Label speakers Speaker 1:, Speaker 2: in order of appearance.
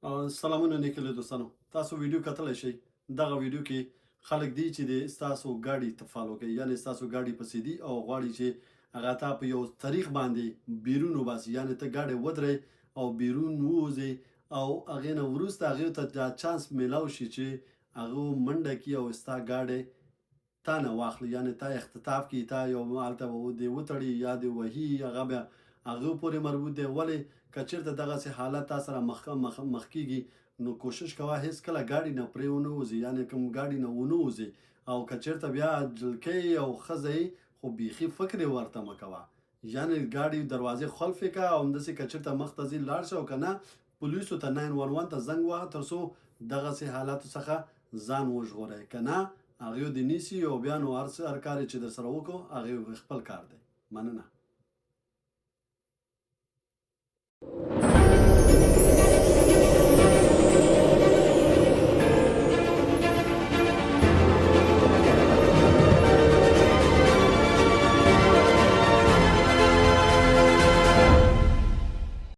Speaker 1: سلامونه نیکه له دوستانو، تاسو ویډیو کتلی شئ. دغه ویډیو کې خلک دي چې د ستاسو ګاډي ته فالو کوي، یعنې ستاسو ګاډي پسې دي او غواړي چې هغه تا په یو طریق باندې بیرون وباسي، یعنې ته ګاډی ودرئ او بیرون ووځئ او هغې نه وروسته هغې ته دا چانس میلاو شي چې هغه منډه کړي او ستا ګاډی تا نه واخلي، یعنې تا اختطاف کړي، تا یو هلته دې وتړي یا دې وهي، هغه بیا هغه پورې مربوط دی. ولې که چېرته دغسې حالت تا سره مخ کېږي نو کوشش کوه هېڅکله ګاډي نه پرې ونه وځي، یعنې کوم ګاډي نه ونه وځي. او که چېرته بیا جلکۍ او ښځه یې خو بیخي فکر یې ورته مه کوه، یعنې ګاډي دروازې خلف یې کړه او همداسې که چېرته مخ ته ځي لاړ شه او که نه پولیسو ته 911 ته زنګ ووهه تر څو دغسې حالاتو څخه ځان وژغورئ، که نه هغوی دې نیسي او بیا نو هر کار چې در سره وکړو هغې خپل کار دی. مننه.